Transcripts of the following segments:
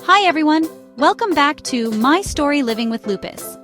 Hi everyone! Welcome back to My Story Living with Lupus.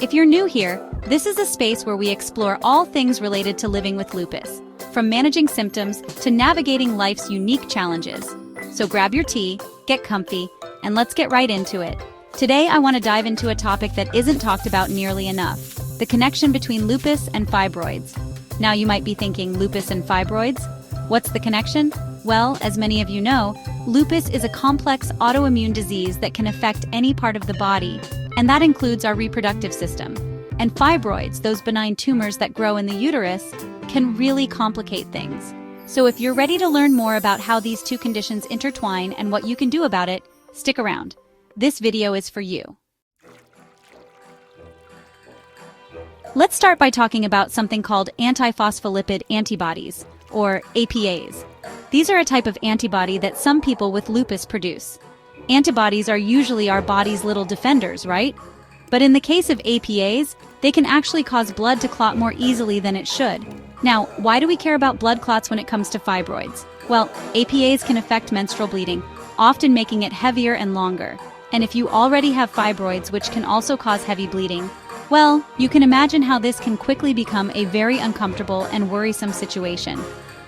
If you're new here, this is a space where we explore all things related to living with lupus, from managing symptoms to navigating life's unique challenges. So grab your tea, get comfy, and let's get right into it. Today I want to dive into a topic that isn't talked about nearly enough: the connection between lupus and fibroids. Now you might be thinking, lupus and fibroids? What's the connection? Well, as many of you know, lupus is a complex autoimmune disease that can affect any part of the body, and that includes our reproductive system. And fibroids, those benign tumors that grow in the uterus, can really complicate things. So if you're ready to learn more about how these two conditions intertwine and what you can do about it, stick around. This video is for you. Let's start by talking about something called antiphospholipid antibodies, or APAs. These are a type of antibody that some people with lupus produce. Antibodies are usually our body's little defenders, right? But in the case of APAs, they can actually cause blood to clot more easily than it should. Now, why do we care about blood clots when it comes to fibroids? Well, APAs can affect menstrual bleeding, often making it heavier and longer. And if you already have fibroids, which can also cause heavy bleeding, well, you can imagine how this can quickly become a very uncomfortable and worrisome situation.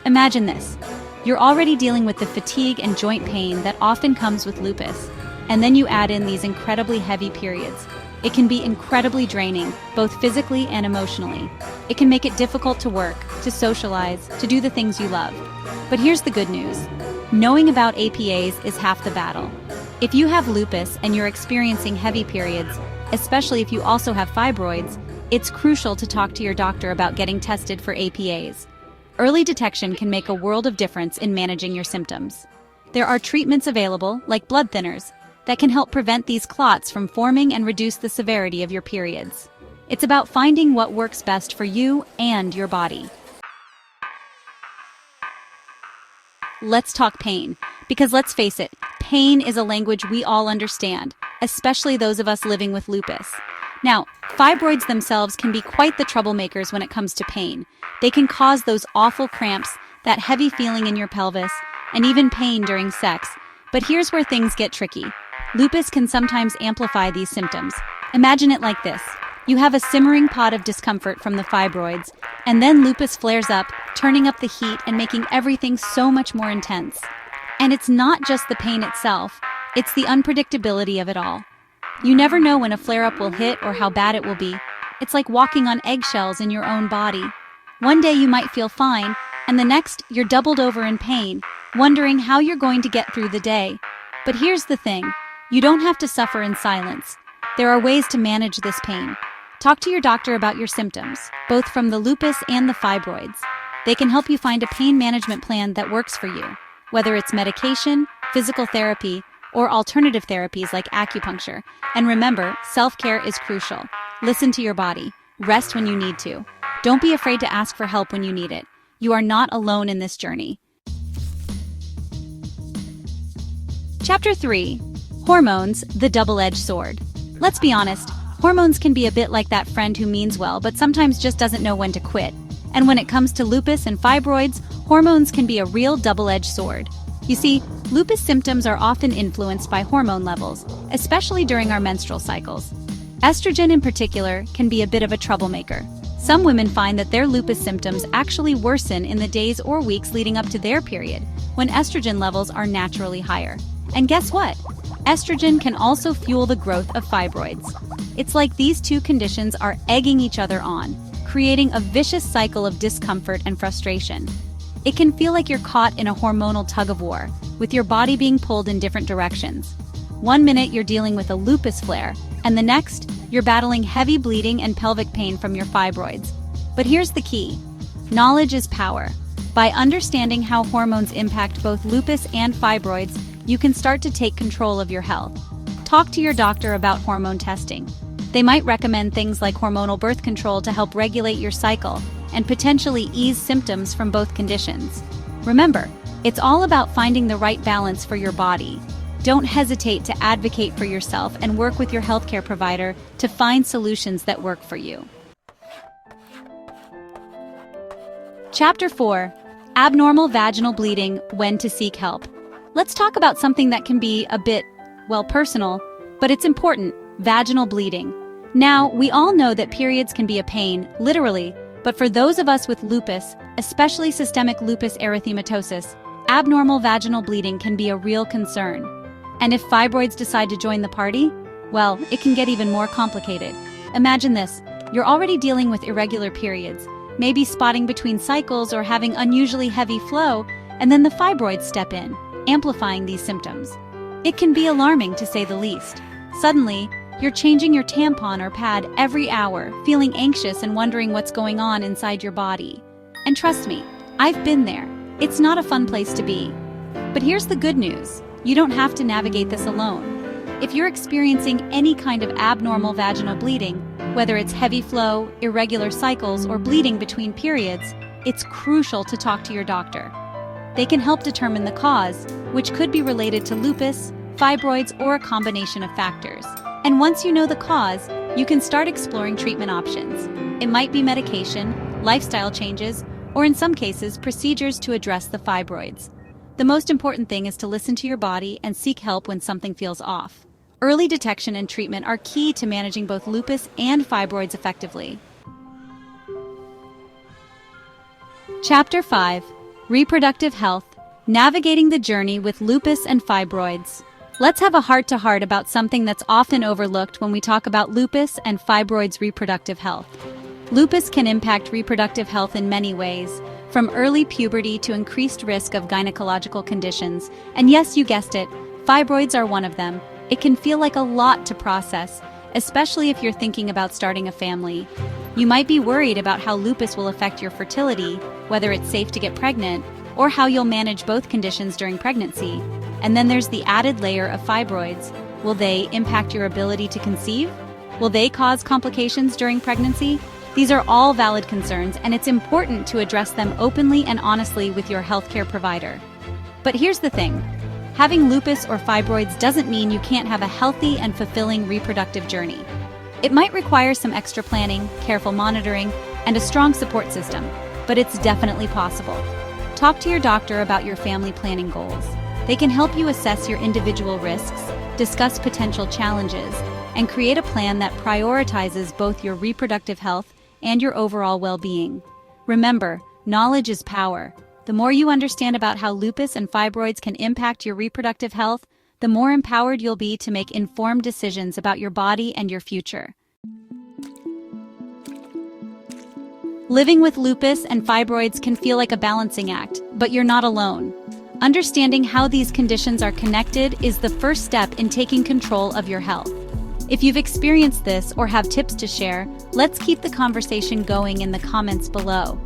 Imagine this. You're already dealing with the fatigue and joint pain that often comes with lupus, and then you add in these incredibly heavy periods. It can be incredibly draining, both physically and emotionally. It can make it difficult to work, to socialize, to do the things you love. But here's the good news. Knowing about APAs is half the battle. If you have lupus and you're experiencing heavy periods, especially if you also have fibroids, it's crucial to talk to your doctor about getting tested for APAs. Early detection can make a world of difference in managing your symptoms. There are treatments available, like blood thinners, that can help prevent these clots from forming and reduce the severity of your periods. It's about finding what works best for you and your body. Let's talk pain, because let's face it, pain is a language we all understand, especially those of us living with lupus. Now, fibroids themselves can be quite the troublemakers when it comes to pain. They can cause those awful cramps, that heavy feeling in your pelvis, and even pain during sex. But here's where things get tricky. Lupus can sometimes amplify these symptoms. Imagine it like this. You have a simmering pot of discomfort from the fibroids, and then lupus flares up, turning up the heat and making everything so much more intense. And it's not just the pain itself, it's the unpredictability of it all. You never know when a flare-up will hit or how bad it will be. It's like walking on eggshells in your own body. One day you might feel fine, and the next you're doubled over in pain, wondering how you're going to get through the day. But here's the thing. You don't have to suffer in silence. There are ways to manage this pain. Talk to your doctor about your symptoms, both from the lupus and the fibroids. They can help you find a pain management plan that works for you, whether it's medication, physical therapy, or alternative therapies like acupuncture. And remember, self-care is crucial. Listen to your body. Rest when you need to. Don't be afraid to ask for help when you need it. You are not alone in this journey. Chapter 3. Hormones, the double-edged sword. Let's be honest, hormones can be a bit like that friend who means well but sometimes just doesn't know when to quit. And when it comes to lupus and fibroids, hormones can be a real double-edged sword. You see, lupus symptoms are often influenced by hormone levels, especially during our menstrual cycles. Estrogen in particular can be a bit of a troublemaker. Some women find that their lupus symptoms actually worsen in the days or weeks leading up to their period, when estrogen levels are naturally higher. And guess what? Estrogen can also fuel the growth of fibroids. It's like these two conditions are egging each other on, creating a vicious cycle of discomfort and frustration. It can feel like you're caught in a hormonal tug-of-war, with your body being pulled in different directions. One minute you're dealing with a lupus flare, and the next, you're battling heavy bleeding and pelvic pain from your fibroids. But here's the key. Knowledge is power. By understanding how hormones impact both lupus and fibroids, you can start to take control of your health. Talk to your doctor about hormone testing. They might recommend things like hormonal birth control to help regulate your cycle and potentially ease symptoms from both conditions. Remember, it's all about finding the right balance for your body. Don't hesitate to advocate for yourself and work with your healthcare provider to find solutions that work for you. Chapter 4. Abnormal vaginal bleeding, when to seek help. Let's talk about something that can be a bit well, personal, but it's important: vaginal bleeding. Now, we all know that periods can be a pain, literally, but for those of us with lupus, especially systemic lupus erythematosus, abnormal vaginal bleeding can be a real concern. And if fibroids decide to join the party, well, it can get even more complicated. Imagine this: you're already dealing with irregular periods, maybe spotting between cycles or having unusually heavy flow, and then the fibroids step in, amplifying these symptoms. It can be alarming, to say the least. Suddenly, you're changing your tampon or pad every hour, feeling anxious and wondering what's going on inside your body. And trust me, I've been there. It's not a fun place to be. But here's the good news: you don't have to navigate this alone. If you're experiencing any kind of abnormal vaginal bleeding, whether it's heavy flow, irregular cycles, or bleeding between periods, it's crucial to talk to your doctor. They can help determine the cause, which could be related to lupus, fibroids, or a combination of factors. And once you know the cause, you can start exploring treatment options. It might be medication, lifestyle changes, or in some cases, procedures to address the fibroids. The most important thing is to listen to your body and seek help when something feels off. Early detection and treatment are key to managing both lupus and fibroids effectively. Chapter 5: Reproductive Health: Navigating the Journey with Lupus and Fibroids. Let's have a heart-to-heart about something that's often overlooked when we talk about lupus and fibroids' reproductive health. Lupus can impact reproductive health in many ways, from early puberty to increased risk of gynecological conditions. And yes, you guessed it, fibroids are one of them. It can feel like a lot to process, especially if you're thinking about starting a family. You might be worried about how lupus will affect your fertility, whether it's safe to get pregnant, or how you'll manage both conditions during pregnancy. And then there's the added layer of fibroids. Will they impact your ability to conceive? Will they cause complications during pregnancy? These are all valid concerns, and it's important to address them openly and honestly with your healthcare provider. But here's the thing: having lupus or fibroids doesn't mean you can't have a healthy and fulfilling reproductive journey. It might require some extra planning, careful monitoring, and a strong support system, but it's definitely possible. Talk to your doctor about your family planning goals. They can help you assess your individual risks, discuss potential challenges, and create a plan that prioritizes both your reproductive health and your overall well-being. Remember, knowledge is power. The more you understand about how lupus and fibroids can impact your reproductive health, the more empowered you'll be to make informed decisions about your body and your future. Living with lupus and fibroids can feel like a balancing act, but you're not alone. Understanding how these conditions are connected is the first step in taking control of your health. If you've experienced this or have tips to share, let's keep the conversation going in the comments below.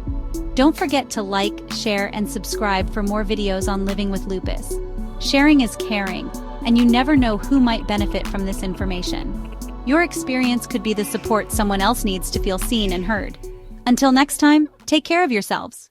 Don't forget to like, share, and subscribe for more videos on living with lupus. Sharing is caring, and you never know who might benefit from this information. Your experience could be the support someone else needs to feel seen and heard. Until next time, take care of yourselves.